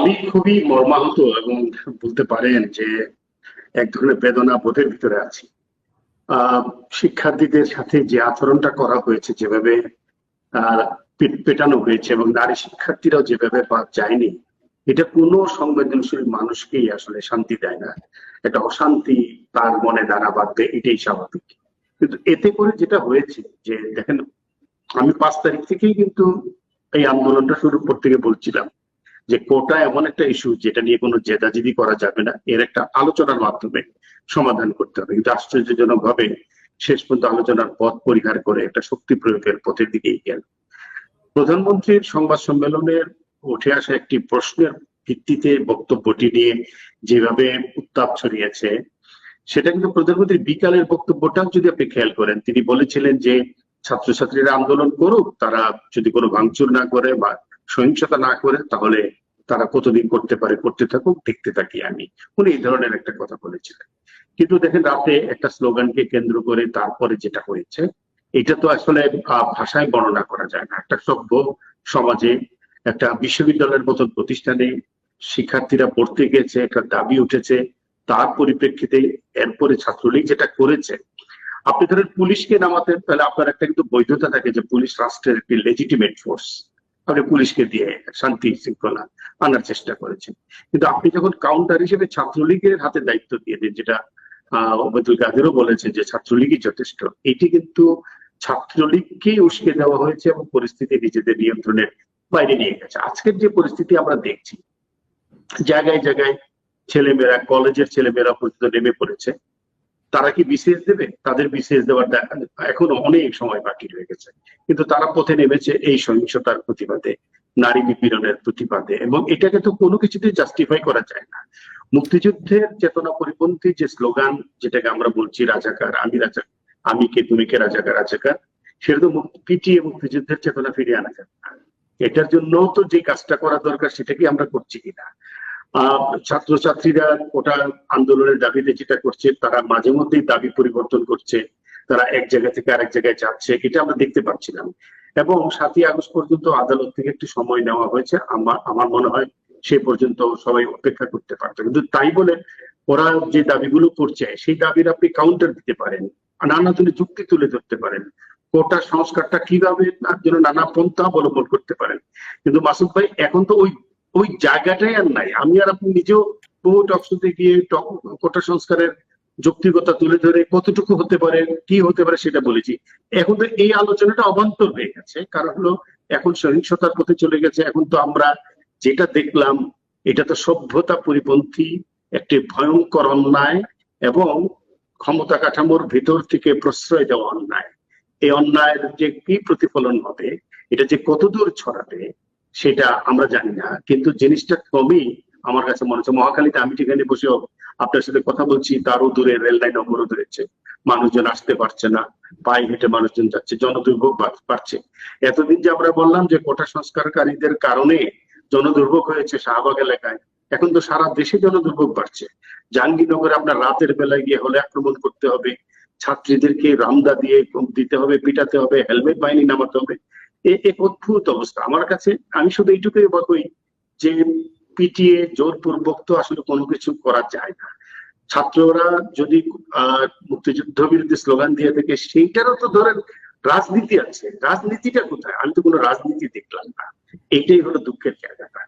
আমি খুবই মর্মাহত এবং বলতে পারেন যে এক ধরনের বেদনা বোধের ভিতরে আছি। শিক্ষার্থীদের সাথে যে আচরণটা করা হয়েছে, যেভাবে পেটানো হয়েছে এবং নারী শিক্ষার্থীরাও যেভাবে বাদ যায়নি, এটা কোনো সংবেদনশীল মানুষকেই আসলে শান্তি দেয় না। একটা অশান্তি তার মনে দানা বাঁধবে, এটাই স্বাভাবিক। কিন্তু এতে করে যেটা হয়েছে যে দেখেন, আমি 5 তারিখ থেকেই কিন্তু এই আন্দোলনটা শুরু করতে গিয়ে বলছিলাম যে কোটা এমন একটা ইস্যু যেটা নিয়ে কোনো জেদাজেদি করা যাবে না, এর একটা আলোচনার মাধ্যমে সমাধান করতে হবে। কিন্তু আশ্চর্যজনক ভাবে শেষ পর্যন্ত আলোচনার পথ পরিহার করে একটা শক্তি প্রয়োগের পথের দিকেই গেল। প্রধানমন্ত্রীর সংবাদ সম্মেলনের উঠে আসা একটি প্রশ্নের ভিত্তিতে বক্তব্যটি নিয়ে যেভাবে উত্তাপ ছড়িয়েছে, সেটা কিন্তু প্রধানমন্ত্রীর বিকালের বক্তব্যটাও যদি আপনি খেয়াল করেন, তিনি বলেছিলেন যে ছাত্রছাত্রীরা আন্দোলন করুক, তারা যদি কোনো ভাঙচুর না করে বা সহিংসতা না করে তাহলে তারা কতদিন করতে পারে, করতে থাকুক, দেখতে থাকি আমি। উনি এই ধরনের একটা কথা বলেছিলেন। কিন্তু দেখেন, রাতে একটা স্লোগানকে কেন্দ্র করে তারপরে যেটা হয়েছে, এটা তো আসলে ভাষায় বর্ণনা করা যায় না। একটা সভ্য সমাজে, একটা বিশ্ববিদ্যালয়ের মতন প্রতিষ্ঠানে শিক্ষার্থীরা পড়তে গেছে, একটা দাবি উঠেছে, তার পরিপ্রেক্ষিতে এরপরে ছাত্রলীগ যেটা করেছে, আপনি ধরেন পুলিশকে নামাতে, তাহলে আপনার একটা কিন্তু বৈধতা থাকে যে পুলিশ রাষ্ট্রের একটি লেজিটিমেট ফোর্স, আপনি পুলিশকে দিয়ে শান্তি শৃঙ্খলা আনার চেষ্টা করেছেন। কিন্তু আপনি যখন কাউন্টার হিসেবে ছাত্রলীগের হাতে দায়িত্ব দিয়ে দিন, যেটা ওবায়দুল কাদেরও বলেছে যে ছাত্রলীগই যথেষ্ট, এটি কিন্তু ছাত্রলীগকে উস্কে দেওয়া হয়েছে এবং পরিস্থিতি নিজেদের নিয়ন্ত্রণের বাইরে নিয়ে গেছে। আজকের যে পরিস্থিতি আমরা দেখছি, জায়গায় জায়গায় ছেলেমেয়েরা, কলেজের ছেলেমেয়েরা পর্যন্ত নেমে পড়েছে। তারা কি বিসিএস দেবে? তাদের বিসিএস দেওয়ার এখনো অনেক সময় বাকি রয়ে গেছে, কিন্তু তারা পথে নেমেছে এই সহিংসতার প্রতিবাদে, নারী নিপীড়নের প্রতিবাদে। এবং এটাকে তো কোনো কিছুতে জাস্টিফাই করা যায় না। মুক্তিযুদ্ধের চেতনা পরিপন্থী যে স্লোগান, যেটাকে আমরা বলছি রাজাকার, আমি রাজা, আমি কে তুমি কে, রাজাকার রাজাকার, সেটা তো পিটিয়ে মুক্তিযুদ্ধের চেতনা ফিরিয়ে আনা যাবে না। এটার জন্য তো যে কাজটা করা দরকার সেটা কি আমরা করছি কিনা? ছাত্রছাত্রীরা ওটা আন্দোলনের দাবিতে যেটা করছে, তারা মাঝে মধ্যেই দাবি পরিবর্তন করছে, তারা এক জায়গা থেকে আরেক জায়গায় যাচ্ছে, এটা আমরা দেখতে পাচ্ছিলাম। এবং 7ই আগস্ট পর্যন্ত আদালত থেকে একটু সময় নেওয়া হয়েছে। আমার মনে হয় সে পর্যন্ত সবাই অপেক্ষা করতে পারতো, কিন্তু তাই বলে ওরা যে দাবিগুলো করছে সেই দাবির আপনি কাউন্টার দিতে পারেন, নানা যুক্তি তুলে ধরতে পারেন, কোটা সংস্কারটা কিভাবে তার জন্য নানা পন্থা অবলম্বন করতে পারেন। কিন্তু মাসুদ ভাই, এখন তো ওই ওই জায়গাটাই আর নাই। আমি আর আপনি নিজেও বহু টকশোতে গিয়ে কোটা সংস্কারের যৌক্তিকতা তুলে ধরে কতটুকু হতে পারে, কি হতে পারে সেটা বলেছি। এখন তো এই আলোচনাটা অবান্তর হয়ে গেছে, কারণ হলো এখন সহিংসতার পথে চলে গেছে। এখন তো আমরা যেটা দেখলাম, এটা তো সভ্যতা পরিপন্থী একটি ভয়ঙ্কর অন্যায় এবং ক্ষমতা কাঠামোর ভিতর থেকে প্রশ্রয় দেওয়া অন্যায়। এই অন্যায়ের যে কি প্রতিফলন হবে, এটা যে কতদূর ছড়াবে সেটা আমরা জানি না। কিন্তু জিনিসটা কমই আমার কাছে মনে হচ্ছে। মহাখালীতে আমি যেখানে বসে আপনার সাথে কথা বলছি, তারও দূরে রেল লাইন অবরোধ হয়েছে, মানুষজন আসতে পারছে না, পায়ে হেঁটে মানুষজন যাচ্ছে, জনদুর্ভোগ বাড়ছে। এতদিন যে আমরা বললাম যে কোটা সংস্কারকারীদের কারণে জনদুর্ভোগ হয়েছে শাহবাগ এলাকায়, এখন তো সারা দেশে জনদুর্ভোগ বাড়ছে। জাহাঙ্গীরনগরে আপনার রাতের বেলায় গিয়ে হলে আক্রমণ করতে হবে, ছাত্রীদেরকে রামদা দিয়ে দিতে হবে, পিটাতে হবে, হেলমেট বাহিনী নামাতে হবে। এক অদ্ভুত অবস্থা আমার কাছে। আমি শুধু এইটুকুই বলি যে পিটিয়ে জোরপূর্বক তো আসলে কোনো কিছু করা যায় না। ছাত্ররা যদি মুক্তিযুদ্ধ বিরোধী স্লোগান দিয়ে থাকে, সেইটারও তো ধরেন রাজনীতি আছে। রাজনীতিটা কোথায়? আমি তো কোনো রাজনীতি দেখলাম না। এইটাই হলো দুঃখের জায়গাটা।